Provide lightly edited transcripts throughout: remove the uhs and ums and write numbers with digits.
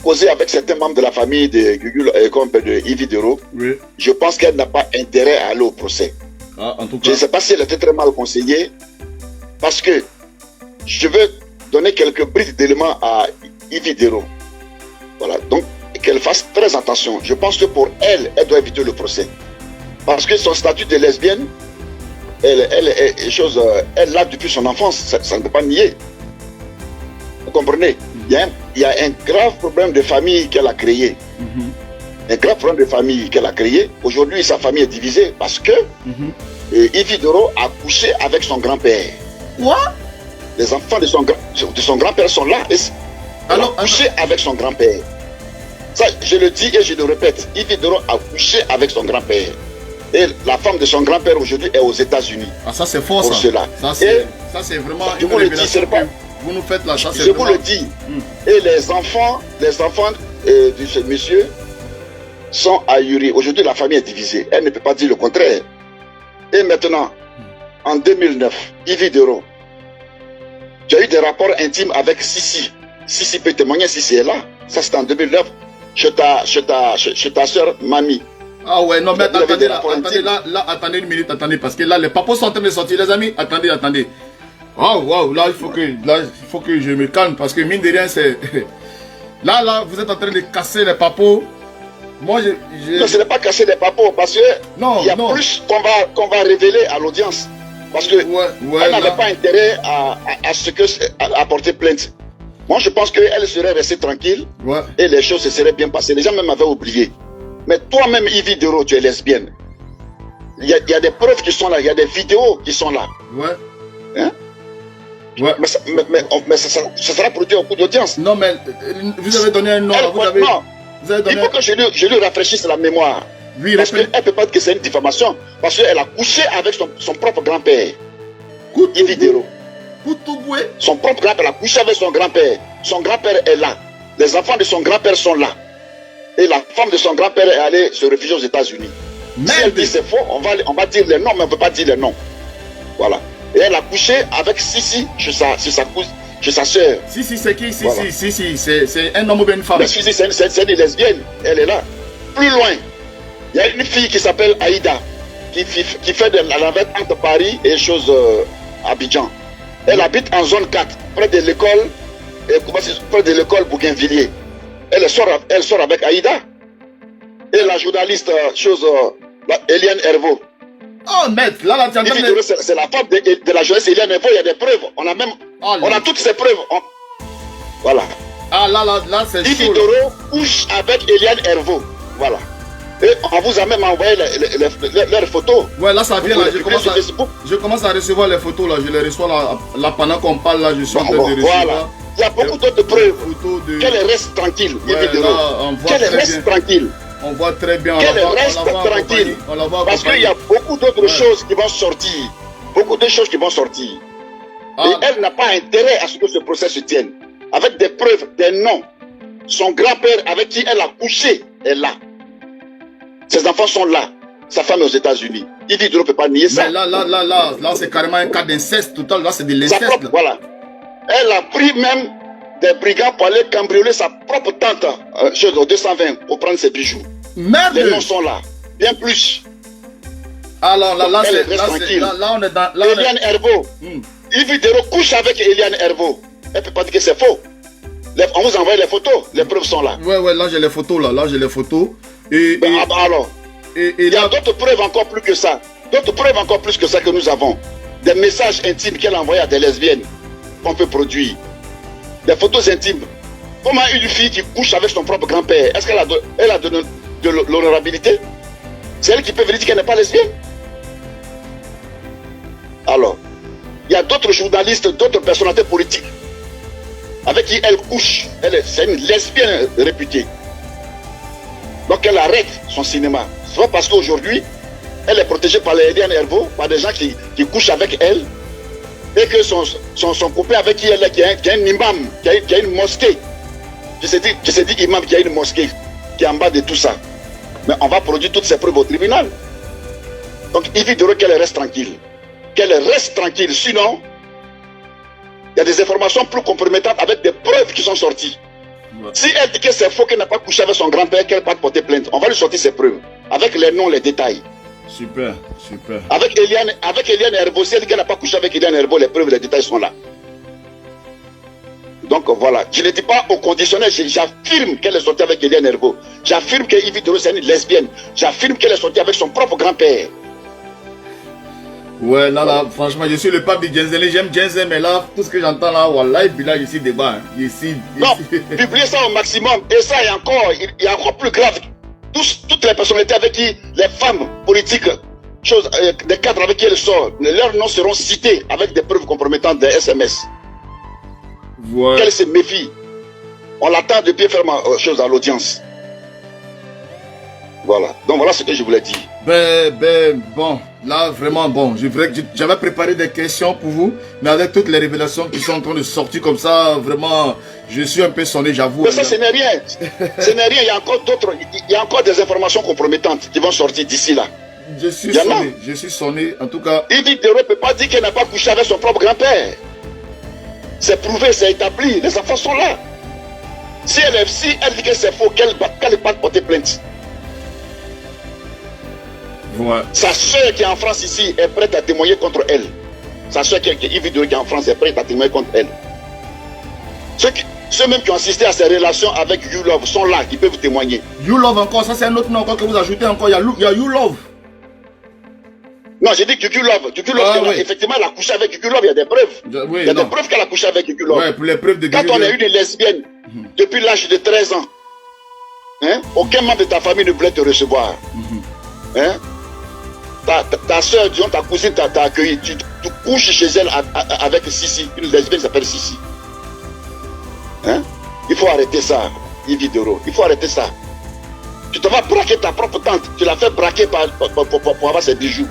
causé avec certains membres de la famille de Gugul comme de Yves Dero, Oui. je pense qu'elle n'a pas intérêt à aller au procès. Ah, en tout cas. Je ne sais pas si elle était très mal conseillée, parce que je veux donner quelques briques d'éléments à Yves Dero. Voilà, donc qu'elle fasse très attention. Je pense que pour elle, elle doit éviter le procès. Parce que son statut de lesbienne, elle l'a depuis son enfance, ça ne peut pas nier. Vous comprenez? Il y a un grave problème de famille qu'elle a créé. Un grave problème de famille qu'elle a créé. Aujourd'hui, sa famille est divisée parce que Yves Dero a couché avec son grand-père. Quoi? Les enfants de son grand-père sont là. Elle a couché avec son grand-père. Ça, je le dis et je le répète. Yves Dero a couché avec son grand-père. Et la femme de son grand-père aujourd'hui est aux États-Unis. Ah, ça c'est faux, pour ça. cela. Ça c'est vraiment je une vous le dis, révélation c'est pas. que vous nous faites là. Ça, Je vous le dis. Et les enfants de ce monsieur sont ahuris. Aujourd'hui, la famille est divisée. Elle ne peut pas dire le contraire. Et maintenant, en 2009, Yves Dero, tu as eu des rapports intimes avec Sissi. Sissi peut témoigner, Sissi est là. Ça, c'était en 2009. Chez ta soeur Mamie. Ah ouais, non mais attendez là, attendez une minute, attendez, parce que là, les papos sont en train de sortir, les amis. Attendez. Waouh, là, il faut que je me calme, parce que mine de rien, c'est... Là, vous êtes en train de casser les papos. Moi, Non, ce n'est pas casser les papos, parce que il y a plus qu'on va révéler à l'audience. Parce que elle n'avait pas intérêt à porter plainte. Moi, je pense qu'elle serait restée tranquille et les choses se seraient bien passées. Les gens même avaient oublié. Mais toi-même, Yves Dero, tu es lesbienne. Il y a des preuves qui sont là, il y a des vidéos qui sont là. Hein? Mais ça sera produit au coup d'audience. Non, mais vous avez donné un nom. Il faut que je lui rafraîchisse la mémoire. Oui, parce qu'elle ne peut pas dire que c'est une diffamation. Parce qu'elle a couché avec son propre grand-père. Yves Dero. Son propre grand-père a couché avec son grand-père. Son grand-père est là. Les enfants de son grand-père sont là. Et la femme de son grand-père est allée se réfugier aux États-Unis. Si elle dit c'est faux, on va dire les noms, mais on ne peut pas dire les noms. Voilà. Et elle a couché avec Sissi chez sa soeur. Sissi, c'est qui? Sissi, c'est un homme ou une femme? Sissi, c'est une lesbienne. Elle est là. Plus loin, il y a une fille qui s'appelle Aïda, qui fait de la navette entre Paris et Abidjan. Elle habite en zone 4, près de l'école Bougainvilliers. Elle sort avec Aïda. Et la journaliste, Eliane Herveau. Oh, maître, là, tu entends... C'est la femme de la journaliste Eliane Herveau, il y a des preuves. On a toutes ces preuves. Voilà. Ah, là, c'est chaud. Yves Dero couche avec Eliane Herveau. Voilà. Et on vous a même envoyé leurs photos. Ouais, là, ça vient, là. Je commence à recevoir les photos, là. Je les reçois, là, pendant qu'on parle, là, je suis en train de recevoir. Voilà. Il y a beaucoup d'autres preuves. Qu'elle reste tranquille, Yves Dero. Qu'elle reste tranquille. On voit très bien. Qu'elle reste tranquille. Parce qu'il y a beaucoup d'autres choses qui vont sortir. Beaucoup de choses qui vont sortir. Et elle n'a pas intérêt à ce que ce procès se tienne. Avec des preuves, des noms. Son grand-père avec qui elle a couché est là. Ses enfants sont là. Sa femme est aux États-Unis. Yves Dero ne peut pas nier ça. Mais là, c'est carrément un cas d'inceste total. Là, c'est de l'inceste. Voilà. Elle a pris même des brigands pour aller cambrioler sa propre tante au 220 pour prendre ses bijoux. Merde! Les noms sont là. Bien plus. Alors là, on est dans... Eliane Herveau. Yves Dero couche avec Eliane Herveau. Elle ne peut pas dire que c'est faux. On vous envoie les photos. Les preuves sont là. Ouais, là j'ai les photos. Là j'ai les photos. Et il y a d'autres preuves encore plus que ça. D'autres preuves encore plus que ça que nous avons. Des messages intimes qu'elle a envoyés à des lesbiennes qu'on peut produire. Des photos intimes. Comment une fille qui couche avec son propre grand-père, est-ce qu'elle a de l'honorabilité? C'est elle qui peut venir dire qu'elle n'est pas lesbienne? Alors, il y a d'autres journalistes, d'autres personnalités politiques avec qui elle couche. C'est une lesbienne réputée. Donc elle arrête son cinéma. C'est pas parce qu'aujourd'hui, elle est protégée par les Eliane Herveau, par des gens qui couchent avec elle, et que son copain avec qui elle est, qui a un imam, qui a une mosquée. Je sais dit imam qui a une mosquée, qui est en bas de tout ça. Mais on va produire toutes ces preuves au tribunal. Donc Yves Dero, qu'elle reste tranquille. Qu'elle reste tranquille, sinon, il y a des informations plus compromettantes avec des preuves qui sont sorties. Ouais. Si elle dit que c'est faux, qu'elle n'a pas couché avec son grand-père, qu'elle va porter plainte, on va lui sortir ses preuves. Avec les noms, les détails. Super, super. Avec Eliane Herbo, si elle dit qu'elle n'a pas couché avec Eliane Herbo, les preuves, les détails sont là. Donc voilà, je ne dis pas au conditionnel, j'affirme qu'elle est sortie avec Eliane Herbo. J'affirme que Yves Doro c'est une lesbienne. J'affirme qu'elle est sortie avec son propre grand-père. Ouais, là, franchement, je suis le pape du Djenzeli, j'aime Djenzel, mais là, tout ce que j'entends là, voilà, puis là, je suis débat. Non, publiez ça au maximum. Et ça, il y a encore plus grave. Toutes les personnalités avec qui, les femmes politiques, des cadres avec qui elles sortent, leurs noms seront cités avec des preuves compromettantes des SMS. Ouais. Qu'elle se méfie. On l'attend de bien faire ma chose à l'audience. Voilà. Donc voilà ce que je voulais dire. Bon, là vraiment bon, j'avais préparé des questions pour vous, mais avec toutes les révélations qui sont en train de sortir comme ça, vraiment, je suis un peu sonné, j'avoue. Mais ça, ce n'est rien. Ce n'est rien, il y a encore d'autres, il y a encore des informations compromettantes qui vont sortir d'ici là. Je suis sonné, en tout cas. Yves Doro ne peut pas dire qu'elle n'a pas couché avec son propre grand-père. C'est prouvé, c'est établi, les enfants sont là. Si elle dit que c'est faux, qu'elle va porter plainte. Ouais. Sa soeur qui est en France ici est prête à témoigner contre elle. Sa soeur qui est Yves Doro qui est en France est prête à témoigner contre elle. Ceux même qui ont assisté à ces relations avec You Love sont là, qui peuvent témoigner. You Love encore, ça c'est un autre nom encore que vous ajoutez encore, il y a You Love. Non, j'ai dit Yuku Love. Yuku Love, oui. Effectivement, elle a couché avec Yuku Love, il y a des preuves. Oui, il y a des preuves qu'elle a couché avec Yuku Love. Ouais, pour les preuves de Quand on est une lesbienne, depuis l'âge de 13 ans, hein, aucun membre de ta famille ne voulait te recevoir. Hein? Ta soeur, disons, ta cousine t'a accueilli. Tu couches chez elle avec Sissi. Une lesbienne s'appelle Sissi. Hein? Il faut arrêter ça, Yves Doro. Il faut arrêter ça. Tu te vas braquer ta propre tante. Tu l'as fait braquer pour avoir ses bijoux.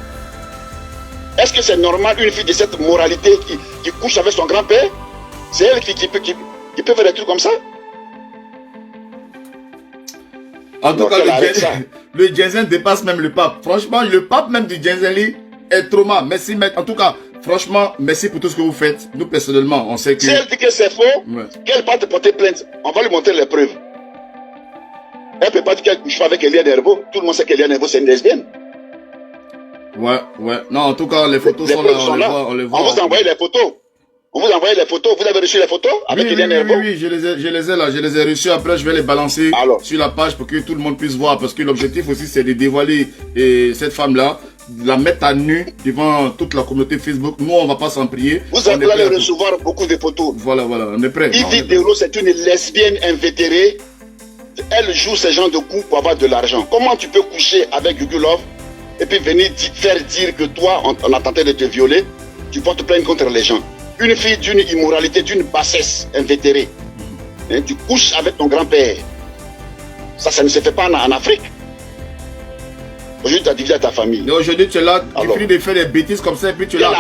Est-ce que c'est normal une fille de cette moralité qui couche avec son grand-père? C'est elle qui peut faire des trucs comme ça? En tout cas, le Djenzel dépasse même le pape. Franchement, le pape même du Djenzeli est trop mal. Merci, maître. En tout cas, franchement, merci pour tout ce que vous faites. Nous, personnellement, on sait que... Si elle dit que c'est faux, qu'elle va te porter plainte. On va lui montrer les preuves. Elle ne peut pas dire qu'elle couche avec Eliane Herbo. Tout le monde sait qu'Eliane Herbo, c'est une lesbienne. Ouais. Non, en tout cas, les photos sont là. On les voit. On vous envoie les photos. On vous envoie les photos. Vous avez reçu les photos avec Eliane Herbo? Oui, je les ai là. Je les ai reçus. Après, je vais les balancer sur la page pour que tout le monde puisse voir. Parce que l'objectif aussi, c'est de dévoiler cette femme-là, de la mettre à nu devant toute la communauté Facebook. Nous, on ne va pas s'en prier. Vous allez recevoir beaucoup de photos. Voilà, on est prêt. Yves Doro, c'est une lesbienne invétérée. Elle joue ce genre de coups pour avoir de l'argent. Comment tu peux coucher avec Yuku Love et puis venir faire dire que toi, on a tenté de te violer, tu portes plainte contre les gens? Une fille d'une immoralité, d'une bassesse invétérée. Hein, tu couches avec ton grand-père. Ça ne se fait pas en Afrique. Aujourd'hui, tu as divisé ta famille. Et aujourd'hui, tu es là, tu finis de faire des bêtises comme ça, et puis tu es là,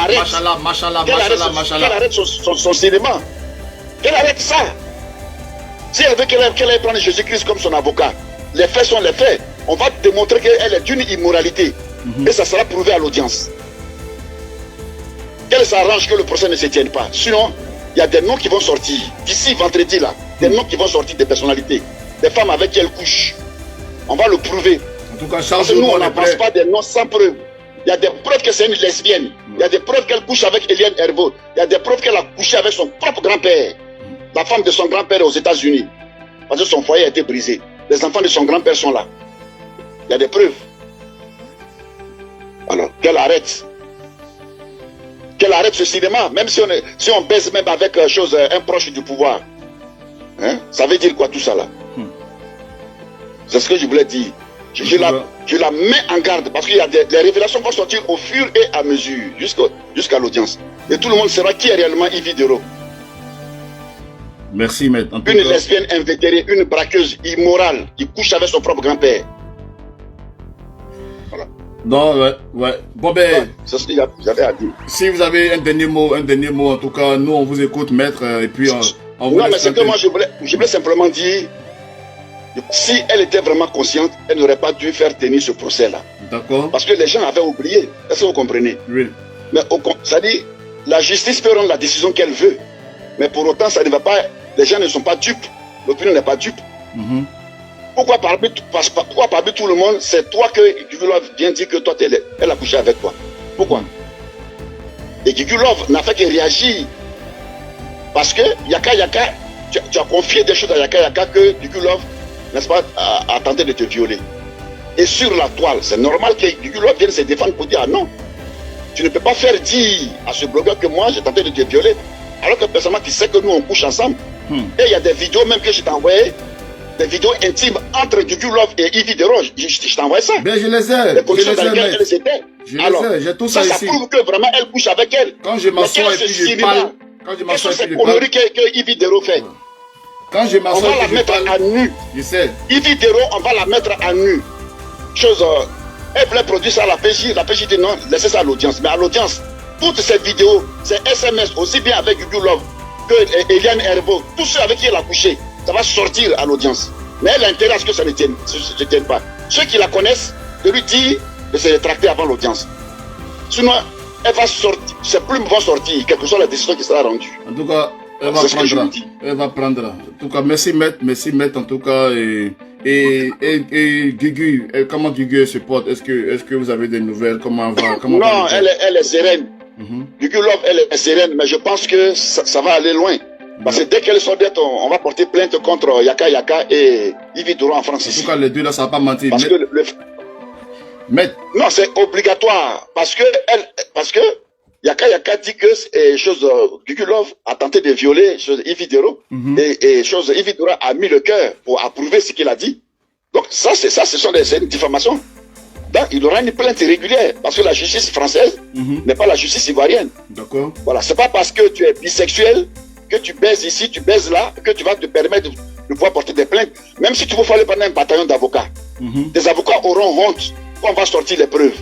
machallah. Qu'elle arrête son cinéma. Qu'elle arrête ça. Si elle veut qu'elle aille prendre Jésus-Christ comme son avocat, les faits sont les faits. On va te démontrer qu'elle est d'une immoralité. Et ça sera prouvé à l'audience. Qu'elle s'arrange que le procès ne se tienne pas. Sinon, il y a des noms qui vont sortir. D'ici vendredi là, des noms qui vont sortir des personnalités. Des femmes avec qui elle couche. On va le prouver. En tout cas, parce que nous, on n'avance pas des noms sans preuve. Il y a des preuves que c'est une lesbienne. Il y a des preuves qu'elle couche avec Eliane Herbo. Il y a des preuves qu'elle a couché avec son propre grand-père. La femme de son grand-père est aux États-Unis. Parce que son foyer a été brisé. Les enfants de son grand-père sont là. Il y a des preuves. Alors, qu'elle arrête. Qu'elle arrête ce cinéma. Même si on baise même avec un proche du pouvoir. Hein? Ça veut dire quoi tout ça là? C'est ce que je voulais dire. Je la mets en garde parce qu'il y a des révélations vont sortir au fur et à mesure jusqu'à l'audience. Et tout le monde saura qui est réellement Yves Doro. Merci, maître. Une lesbienne invétérée, une braqueuse immorale qui couche avec son propre grand-père. Voilà. Non, ouais. Bon, ben. C'est ce que j'avais à dire. Si vous avez un dernier mot, en tout cas, nous, on vous écoute, maître, et puis on vous non, mais c'est que moi, je voulais simplement dire, si elle était vraiment consciente, elle n'aurait pas dû faire tenir ce procès-là. D'accord. Parce que les gens avaient oublié. Est-ce que vous comprenez? Oui. Mais ça dit, la justice peut rendre la décision qu'elle veut. Mais pour autant, ça ne va pas. Les gens ne sont pas dupes. l'opinion n'est pas dupe. Pourquoi parmi tout le monde, c'est toi que Gugu Love vient dire que toi, elle a couché avec toi? Pourquoi? Et Gugu Love n'a fait que réagir. Parce que Yaka Yaka, tu as confié des choses à Yaka Yaka que Gugu Love, n'est-ce pas, a tenté de te violer. Et sur la toile, c'est normal que Gugu Love vienne se défendre pour dire ah non, tu ne peux pas faire dire à ce blogueur que moi j'ai tenté de te violer. Alors que personnellement tu sais que nous on couche ensemble. Et il y a des vidéos même que je t'ai envoyées, des vidéos intimes entre Gugu Love et Yves Dero. Je t'ai envoyé ça. Ben je les ai. Les conditions dans lesquelles elles étaient. Alors, j'ai tout ça ici. Ça prouve que vraiment elle couche avec elle. Quand je m'assois et puis je parle. Quelles sont ces conneries que Yves Dero fait? Quand je m'assois, on va la mettre à nu. Je sais. Yves Dero, on va la mettre à nu. Chose, elle voulait produire ça à la PJ. La PJ dit non, laissez ça à l'audience. Mais à l'audience, toutes ces vidéos, ces SMS, aussi bien avec Gugu Love que Eliane Herbo, tous ceux avec qui elle a couché, ça va sortir à l'audience. Mais elle a intérêt à ce que ça ne tienne pas. Ceux qui la connaissent, de lui dire de se rétracter avant l'audience. Sinon, elle va sortir, ses plumes vont sortir, quelle que soit la décision qui sera rendue. En tout cas, elle va prendre. En tout cas, merci maître, en tout cas. Et Gugu, comment Gugu se porte? Est-ce que vous avez des nouvelles? Comment va? Non, elle est sereine. Gugu Love, elle est sereine, mais je pense que ça va aller loin. Parce que dès qu'elle sort d'être, on va porter plainte contre Yaka Yaka et Yves Doro en France. En tout cas, les deux là, ça va pas mentir. Parce que non, c'est obligatoire. Parce que Yaka Yaka dit que Gugu Love a tenté de violer Yves Doro. Et Yves Doro a mis le cœur pour approuver ce qu'il a dit. Donc ce sont des diffamations. Donc il aura une plainte régulière. Parce que la justice française n'est pas la justice ivoirienne. D'accord. Voilà, c'est pas parce que tu es bisexuel, que tu baises ici, tu baises là, que tu vas te permettre de pouvoir porter des plaintes. Même si tu veux faire pendant un bataillon d'avocats. Des avocats auront honte quand on va sortir les preuves.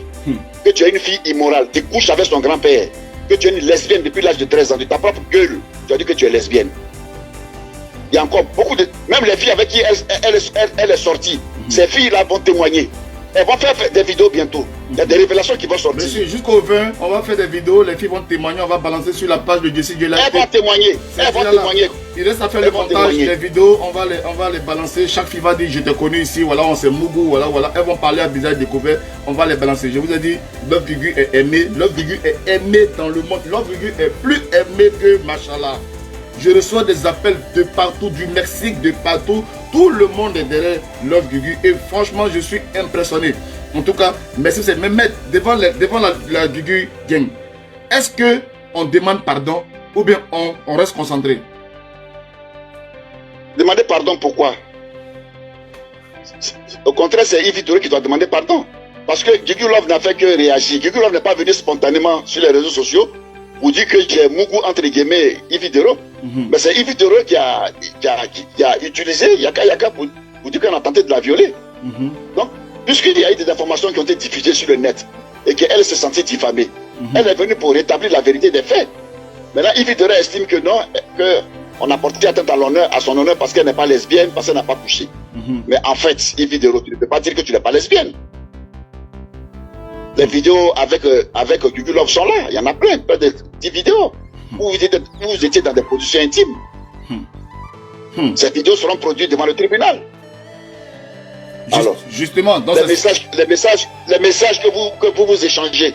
Que tu es une fille immorale, tu couches avec son grand-père, que tu es une lesbienne depuis l'âge de 13 ans, de ta propre gueule, tu as dit que tu es lesbienne. Il y a encore beaucoup de... Même les filles avec qui elle est sortie, ces filles-là vont témoigner. Elles vont faire des vidéos bientôt. Il y a des révélations qui vont sortir. Monsieur, jusqu'au 20, on va faire des vidéos, les filles vont témoigner, on va balancer sur la page de Jessie Djela. Elles vont témoigner. Il reste à faire le montage, les vidéos, on va les balancer. Chaque fille va dire je t'ai connu ici, voilà, on s'est mougou, voilà. Elles vont parler à visage découvert, on va les balancer. Je vous ai dit, Love Gugu est aimé. Love Gugu est aimé dans le monde. Love Gugu est plus aimé que Machallah. Je reçois des appels de partout, du Mexique, de partout. Tout le monde est derrière Love Gugu. Et franchement, je suis impressionné. En tout cas, merci. Mais mettre devant la Gugu Gang, est-ce qu'on demande pardon ou bien on reste concentré? Demander pardon, pourquoi? Au contraire, c'est Yves Doro qui doit demander pardon. Parce que Gugu Love n'a fait que réagir. Gugu Love n'est pas venu spontanément sur les réseaux sociaux pour dire que j'ai mougou entre guillemets Yves Doro. Mais c'est Yves Doro qui a utilisé Yaka Yaka pour dire qu'on a tenté de la violer. Donc, puisqu'il y a eu des informations qui ont été diffusées sur le net et qu'elle se sentait diffamée, elle est venue pour rétablir la vérité des faits. Maintenant, Yves Doro estime que non, qu'on a porté atteinte à son honneur parce qu'elle n'est pas lesbienne, parce qu'elle n'a pas couché. Mais en fait, Yves Doro, tu ne peux pas dire que tu n'es pas lesbienne. Les vidéos avec Gugu Love sont là, il y en a plein de 10 vidéos où vous étiez dans des positions intimes. Ces vidéos seront produites devant le tribunal. Alors, justement, dans les messages que vous échangez,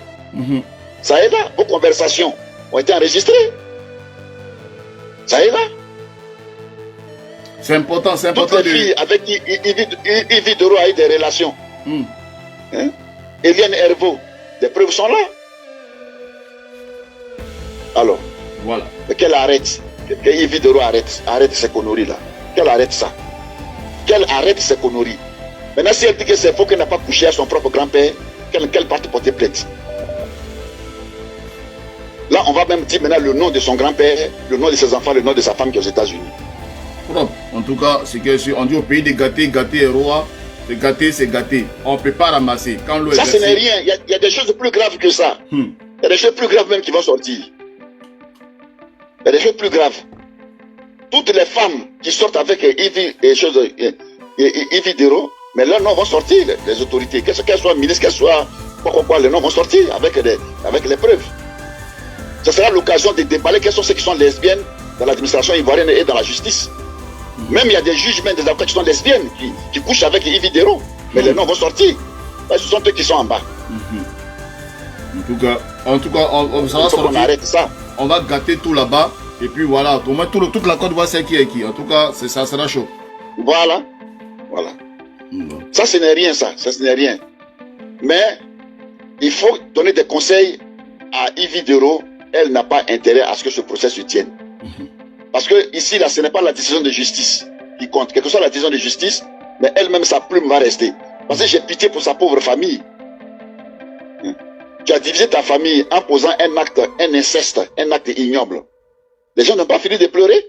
ça est là, vos conversations ont été enregistrées. Ça est là. C'est important, c'est important. Toutes les filles avec qui Yves Doro a eu des relations. Eliane Herbo, des preuves sont là. Alors, voilà. Qu'elle arrête, que Yves Doro arrête ces conneries là. Qu'elle arrête ça. Qu'elle arrête ces conneries. Maintenant, si elle dit que c'est faux qu'elle n'a pas couché à son propre grand-père, qu'elle parte porter plainte. Là, on va même dire maintenant le nom de son grand-père, le nom de ses enfants, le nom de sa femme qui est aux États-Unis. En tout cas, c'est que on dit au pays des gâtés, gâté est roi. C'est gâté, c'est gâté. On ne peut pas ramasser. Quand ça, ce n'est rien. Il y a des choses plus graves que ça. Il y a des choses plus graves même qui vont sortir. Il y a des choses plus graves. Toutes les femmes qui sortent avec Yves Doro, mais leurs noms vont sortir, les autorités. Qu'elles soient ministres, qu'elles soient quoi, les noms vont sortir avec les preuves. Ce sera l'occasion de déballer quelles sont ceux qui sont lesbiennes dans l'administration ivoirienne et dans la justice. Même il y a des juges, même des avocats qui sont lesbiennes, qui couchent avec Yves Dero. Mais les noms vont sortir. Ce sont eux qui sont en bas. En tout cas, ça va sortir. On arrête ça. On va gâter tout là-bas. Et puis voilà, au moins toute la Côte d'Ivoire sait qui est qui. En tout cas, ça sera chaud. Voilà. Voilà. Ça, ce n'est rien, ça. Ça, ce n'est rien. Mais il faut donner des conseils à Yves Dero. Elle n'a pas intérêt à ce que ce procès se tienne. Parce que ici, là, ce n'est pas la décision de justice qui compte. Quelle que soit la décision de justice, mais elle-même, sa plume va rester. Parce que j'ai pitié pour sa pauvre famille. Tu as divisé ta famille en posant un acte, un inceste, un acte ignoble. Les gens n'ont pas fini de pleurer.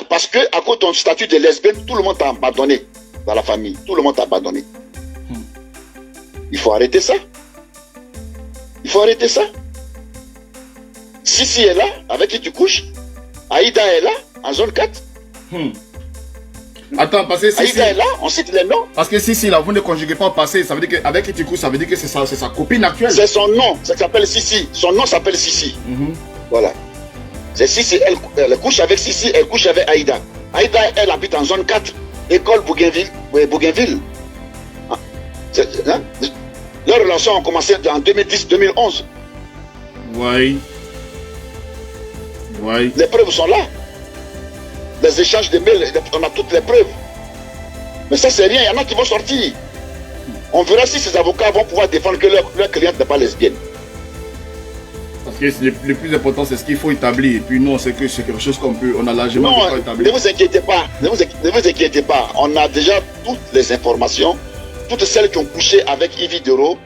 Parce que, à cause de ton statut de lesbienne, tout le monde t'a abandonné dans la famille. Tout le monde t'a abandonné. Il faut arrêter ça. Il faut arrêter ça. Sissi est là, avec qui tu couches. Aïda est là, en zone 4. Attends, parce que Sissi... Aïda est là, on cite les noms. Parce que Sissi, là, vous ne conjuguez pas au passé. Ça veut dire qu'avec qui tu couches, ça veut dire que c'est sa copine actuelle. C'est son nom, ça s'appelle Sissi. Son nom s'appelle Sissi. Voilà. C'est Sissi, elle couche avec Sissi, elle couche avec Aïda. Aïda, elle habite en zone 4, école Bougainville. Hein? Leurs relations ont commencé en 2010-2011. Oui. Oui. Les preuves sont là. Les échanges de mails, on a toutes les preuves. Mais ça, c'est rien, il y en a qui vont sortir. On verra si ces avocats vont pouvoir défendre que leur cliente n'est pas lesbienne. Parce que le plus important, c'est ce qu'il faut établir. Et puis nous, on sait que c'est quelque chose on a largement établi. Ne vous inquiétez pas, ne vous inquiétez pas. On a déjà toutes les informations. Toutes celles qui ont couché avec Yves Dero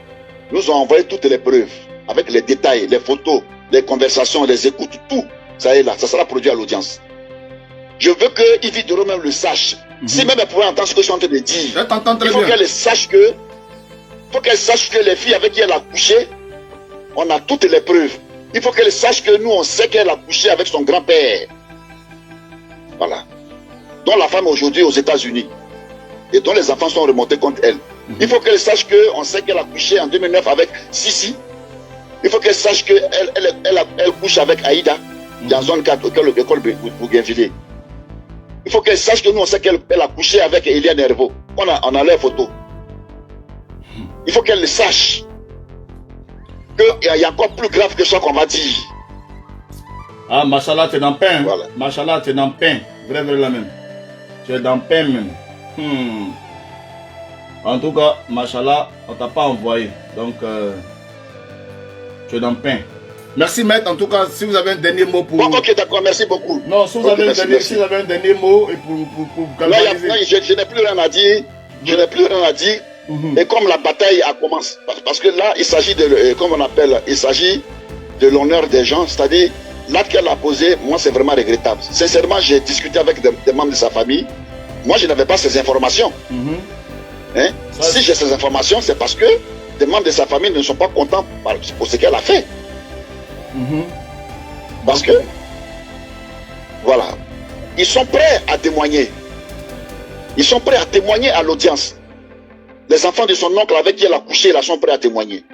nous ont envoyé toutes les preuves. Avec les détails, les photos, les conversations, les écoutes, tout. Ça est là, ça sera produit à l'audience. Je veux que Yves Dero même le sache. Si même elle pouvait entendre ce que je suis en train de dire, il faut qu'elle sache que les filles avec qui elle a couché, on a toutes les preuves. Il faut qu'elle sache que nous, on sait qu'elle a couché avec son grand-père. Voilà. Dont la femme aujourd'hui aux États-Unis. Et dont les enfants sont remontés contre elle. Il faut qu'elle sache qu'on sait qu'elle a couché en 2009 avec Sissi. Il faut qu'elle sache qu'elle elle couche avec Aïda dans zone 4, l'école Bougainville. Il faut qu'elle sache que nous, on sait qu'elle a couché avec Elia Nervo. On a les photos. Il faut qu'elle le sache. Qu'il y a encore plus grave que ça qu'on va dire. Ah, machallah, tu es dans le pain. Voilà. Machallah, tu es dans le pain. Vrai, la même. Tu es dans le pain même. En tout cas, machallah, on t'a pas envoyé. Donc, tu es dans le pain. Merci, maître. En tout cas, si vous avez un dernier mot pour... Bon, ok, d'accord, merci beaucoup. Non, si vous avez un dernier mot et pour galvaniser... Non, je n'ai plus rien à dire. Je n'ai plus rien à dire. Et comme la bataille a commencé, parce que là, il s'agit de, comme on appelle, il s'agit de l'honneur des gens, c'est-à-dire, l'acte qu'elle a posé, moi, c'est vraiment regrettable. Sincèrement, j'ai discuté avec des membres de sa famille. Moi, je n'avais pas ces informations. Hein? Si j'ai ces informations, c'est parce que des membres de sa famille ne sont pas contents pour ce qu'elle a fait. Parce que, voilà, ils sont prêts à témoigner. Ils sont prêts à témoigner à l'audience. Les enfants de son oncle avec qui elle a couché, là, sont prêts à témoigner.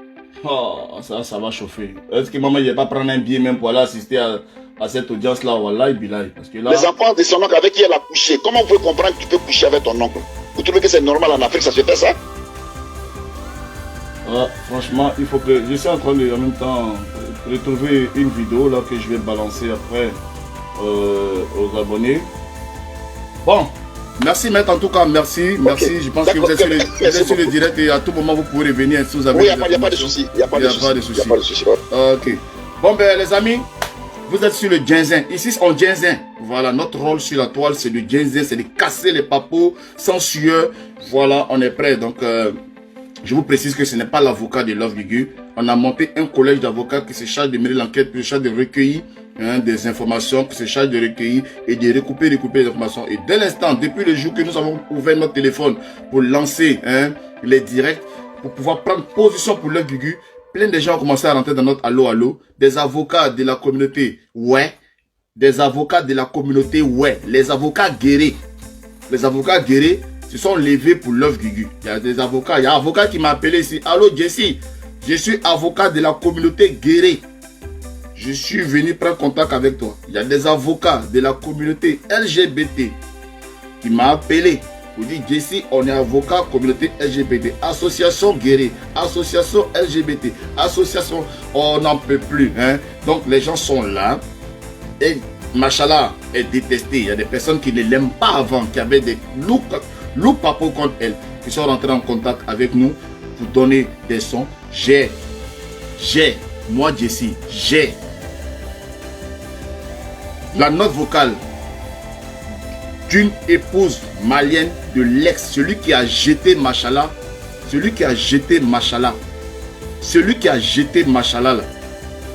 Oh, ça va chauffer. Est-ce que maman, il ne va pas prendre un billet même pour aller assister à cette audience-là? Wallahi billahi. Parce que là... Les enfants de son oncle avec qui elle a couché, comment vous pouvez comprendre que tu peux coucher avec ton oncle? Vous trouvez que c'est normal en Afrique, ça se fait ça? Ah, franchement, il faut que... Je suis en train de, en même temps, retrouver une vidéo là que je vais balancer après aux abonnés. Bon. Merci maître, en tout cas, merci. Merci. Je pense que vous êtes sur le direct et à tout moment vous pouvez revenir si vous avez... Oui, il n'y a pas de souci. Il n'y a pas de souci. Ok. Bon ben les amis, vous êtes sur le Djinzin. Ici on Djinzin. Voilà, notre rôle sur la toile c'est le Djinzin, c'est de casser les papos sans sueur. Voilà, on est prêt. Donc je vous précise que ce n'est pas l'avocat de Love Guigui. On a monté un collège d'avocats qui se charge de mener l'enquête, qui se charge de recueillir des informations, qui se charge de recueillir et de recouper les informations. Et dès l'instant, depuis le jour que nous avons ouvert notre téléphone pour lancer les directs, pour pouvoir prendre position pour Love Guigui, plein de gens ont commencé à rentrer dans notre allo. Des avocats de la communauté, ouais. Des avocats de la communauté, ouais. Les avocats guéris. Les avocats guéris se sont levés pour Love Guigui. Il y a des avocats. Il y a un avocat qui m'a appelé ici. Allô Jessie, je suis avocat de la communauté guérie. je suis venu prendre contact avec toi. Il y a des avocats de la communauté LGBT qui m'ont appelé pour dire, Jesse, on est avocat communauté LGBT, association guérie, association LGBT, association, on n'en peut plus. Hein? Donc les gens sont là et Machallah est détesté. Il y a des personnes qui ne l'aiment pas avant, qui avaient des loups papos contre elle, qui sont rentrés en contact avec nous pour donner des sons. Moi Jesse, j'ai la note vocale d'une épouse malienne de l'ex, celui qui a jeté Machallah, là.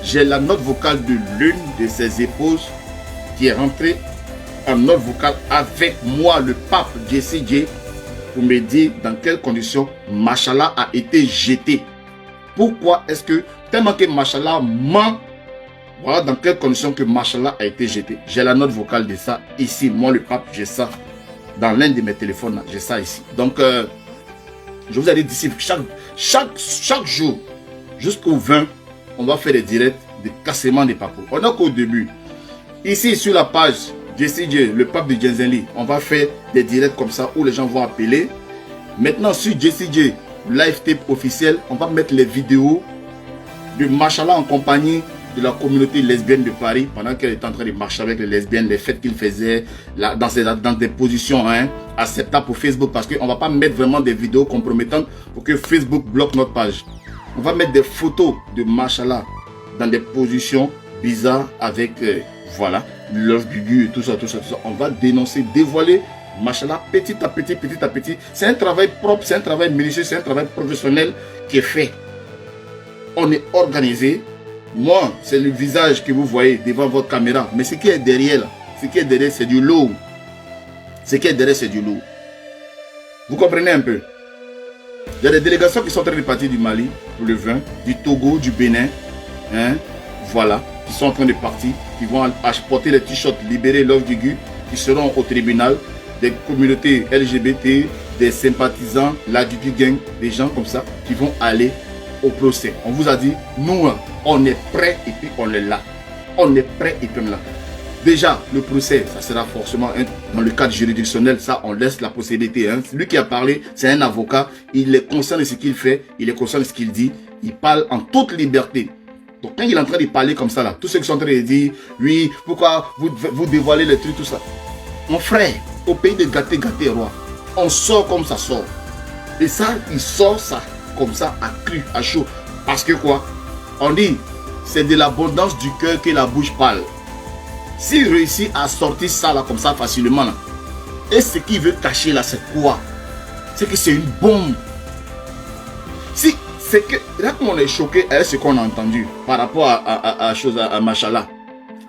J'ai la note vocale de l'une de ses épouses qui est rentrée en note vocale avec moi, le pape Jesse J, pour me dire dans quelles conditions Machallah a été jeté. Pourquoi est-ce que, tellement que Machallah ment, voilà dans quelles conditions que Machallah a été jeté. J'ai la note vocale de ça ici. Moi, le pape, j'ai ça. Dans l'un de mes téléphones, j'ai ça ici. Donc, je vous ai dit d'ici, chaque jour, jusqu'au 20, on va faire des directs de cassement des papos. On n'a qu'au début. Ici, sur la page Jesse J, le pape de Djenzenli, on va faire des directs comme ça où les gens vont appeler. Maintenant, sur Jesse J, live tape officiel, on va mettre les vidéos de Machallah en compagnie de la communauté lesbienne de Paris pendant qu'elle est en train de marcher avec les lesbiennes, les fêtes qu'il faisait là, dans des positions acceptables pour Facebook, parce qu'on ne va pas mettre vraiment des vidéos compromettantes pour que Facebook bloque notre page. On va mettre des photos de Machallah dans des positions bizarres avec voilà, l'œuf Gugu et tout ça. On va dénoncer, dévoiler Machallah petit à petit. C'est un travail propre, c'est un travail minutieux, c'est un travail professionnel qui est fait. On est organisé. Moi, c'est le visage que vous voyez devant votre caméra. Mais ce qui est derrière, c'est du lourd. Vous comprenez un peu? Il y a des délégations qui sont en train de partir du Mali pour le 20, du Togo, du Bénin. Hein, voilà, qui sont en train de partir, qui vont porter les t-shirts libérer l'œuf Gugu, qui seront au tribunal, des communautés LGBT, des sympathisants, la Gugu Gang, des gens comme ça, qui vont aller au procès. On vous a dit, nous, on est prêts et puis on est là. On est prêts et puis on est là. Déjà, le procès, ça sera forcément dans le cadre juridictionnel, ça, on laisse la possibilité. Hein. Celui qui a parlé, c'est un avocat, il est conscient de ce qu'il fait, il est conscient de ce qu'il dit, il parle en toute liberté. Donc, quand il est en train de parler comme ça, là, tous ceux qui sont en train de dire, oui, pourquoi vous dévoilez les trucs, tout ça. Mon frère, au pays de gâté, roi, on sort comme ça sort. Et ça, il sort ça. Comme ça, à cru, à chaud. Parce que quoi? On dit, c'est de l'abondance du cœur que la bouche parle. S'il réussit à sortir ça là comme ça facilement, là, et ce qu'il veut cacher là, c'est quoi? C'est que c'est une bombe. Si, c'est que, là on est choqué avec ce qu'on a entendu par rapport à Machallah.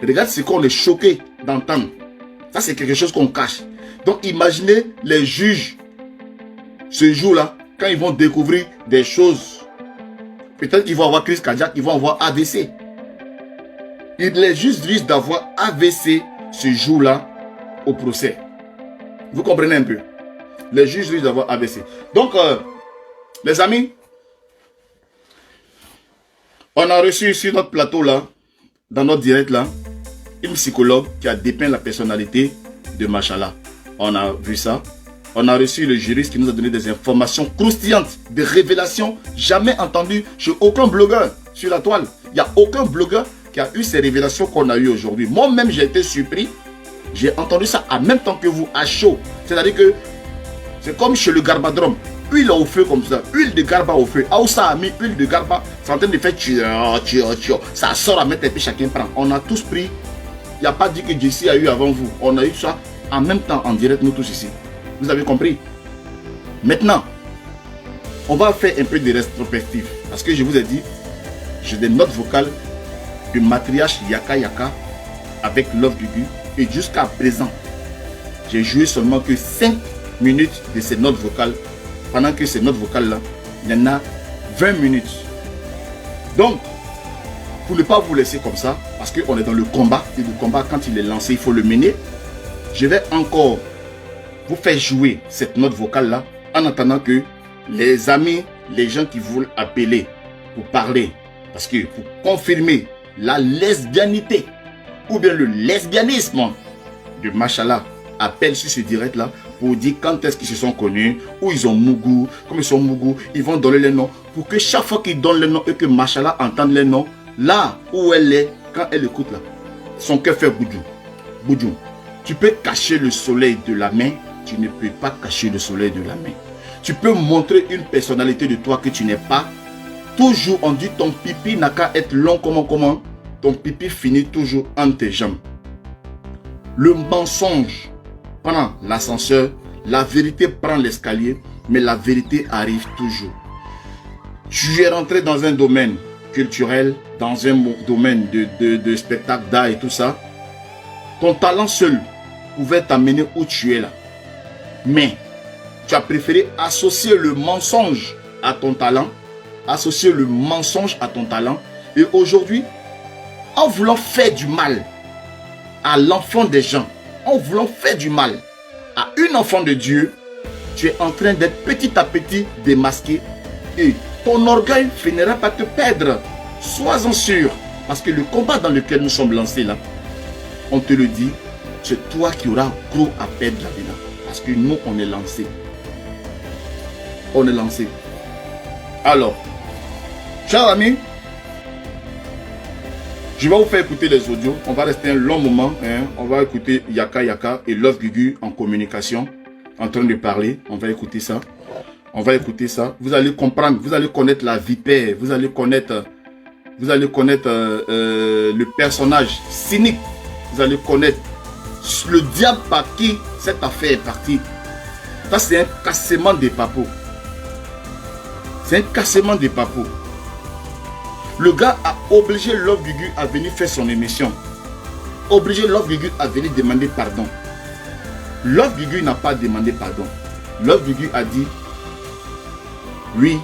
Regarde ce qu'on est choqué d'entendre. Ça, c'est quelque chose qu'on cache. Donc, imaginez les juges ce jour-là. Quand ils vont découvrir des choses, peut-être qu'ils vont avoir crise cardiaque, ils vont avoir AVC. Les juges risquent d'avoir AVC ce jour-là au procès. Vous comprenez un peu? Les juges risquent d'avoir AVC. Donc, les amis, on a reçu sur notre plateau là, dans notre direct là, une psychologue qui a dépeint la personnalité de Machallah. On a vu ça. On a reçu le juriste qui nous a donné des informations croustillantes, des révélations jamais entendues chez aucun blogueur sur la toile. Il n'y a aucun blogueur qui a eu ces révélations qu'on a eues aujourd'hui. Moi-même, j'ai été surpris. J'ai entendu ça en même temps que vous, à chaud. C'est-à-dire que c'est comme chez le Garbadrome. Huile au feu comme ça. Huile de Garba au feu. Aoussa a mis huile de Garba. C'est en train de faire tio. Ça sort à mettre et puis chacun prend. On a tous pris. Il n'y a pas dit que Jesse a eu avant vous. On a eu ça en même temps, en direct, nous tous ici. Vous avez compris? Maintenant, on va faire un peu de rétrospective. Parce que je vous ai dit, j'ai des notes vocales de matriarche Yaka Yaka avec Love Gugu. Et jusqu'à présent, j'ai joué seulement que 5 minutes de ces notes vocales. Pendant que ces notes vocales-là, il y en a 20 minutes. Donc, pour ne pas vous laisser comme ça, parce qu'on est dans le combat, et le combat, quand il est lancé, il faut le mener. Je vais encore vous faire jouer cette note vocale-là en attendant que les amis, les gens qui veulent appeler pour parler, parce que pour confirmer la lesbianité ou bien le lesbianisme de Machala appelle sur ce direct là pour dire quand est-ce qu'ils se sont connus, où ils ont Mougou, comme ils sont Mougou, ils vont donner les noms pour que chaque fois qu'ils donnent les noms et que Machala entende les noms, là où elle est, quand elle écoute là, son cœur fait boudjou. Boudjou. Tu peux cacher le soleil de la main, tu ne peux pas cacher le soleil de la main. Tu peux montrer une personnalité de toi que tu n'es pas. Toujours on dit ton pipi n'a qu'à être long comment. Ton pipi finit toujours entre tes jambes. Le mensonge prend l'ascenseur, la vérité prend l'escalier, mais la vérité arrive toujours. Tu es rentré dans un domaine culturel, dans un domaine de spectacle d'art et tout ça. Ton talent seul pouvait t'amener où tu es là. Mais tu as préféré associer le mensonge à ton talent, associer le mensonge à ton talent. Et aujourd'hui, en voulant faire du mal à l'enfant des gens, en voulant faire du mal à une enfant de Dieu, tu es en train d'être petit à petit démasqué et ton orgueil finira par te perdre. Sois-en sûr, parce que le combat dans lequel nous sommes lancés là, on te le dit, c'est toi qui auras gros à perdre là-dedans. Parce que nous, on est lancés. On est lancés. Alors, chers amis, je vais vous faire écouter les audios. On va rester un long moment. Hein. On va écouter Yaka Yaka et Love Gugu en communication, en train de parler. On va écouter ça. On va écouter ça. Vous allez comprendre. Vous allez connaître la vipère. Vous allez connaître le personnage cynique. Vous allez connaître le diable par qui cette affaire est partie. Ça, c'est un cassement des papos. C'est un cassement des papos. Le gars a obligé Love Gugu à venir faire son émission. Obligé Love Gugu à venir demander pardon. Love Gugu n'a pas demandé pardon. Love Gugu a dit, oui,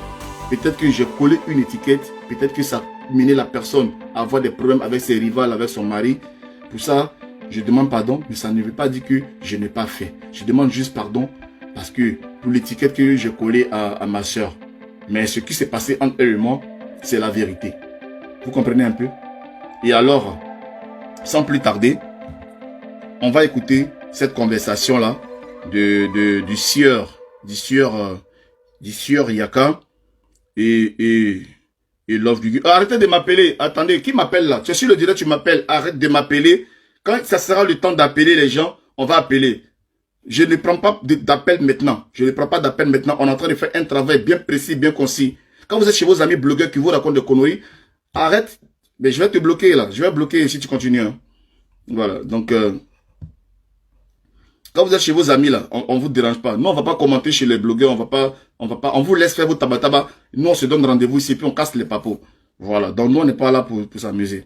peut-être que j'ai collé une étiquette, peut-être que ça a mené la personne à avoir des problèmes avec ses rivales, avec son mari. Pour ça, je demande pardon, mais ça ne veut pas dire que je n'ai pas fait. Je demande juste pardon parce que pour l'étiquette que j'ai collée à ma soeur. Mais ce qui s'est passé entre elle et moi, c'est la vérité. Vous comprenez un peu? Et alors, sans plus tarder, on va écouter cette conversation-là du sieur Yaka et Love Gugu. Arrêtez de m'appeler. Attendez, qui m'appelle là? Tu es sur le direct, tu m'appelles. Arrête de m'appeler. Quand ça sera le temps d'appeler les gens, on va appeler. Je ne prends pas d'appel maintenant. Je ne prends pas d'appel maintenant. On est en train de faire un travail bien précis, bien concis. Quand vous êtes chez vos amis blogueurs qui vous racontent des conneries, arrête. Mais je vais te bloquer là. Je vais bloquer si tu continues. Hein. Voilà. Donc, quand vous êtes chez vos amis là, on vous dérange pas. Nous, on va pas commenter chez les blogueurs. On vous laisse faire vos tabataba. Nous, on se donne rendez-vous ici puis on casse les papos. Voilà. Donc, nous, on n'est pas là pour s'amuser.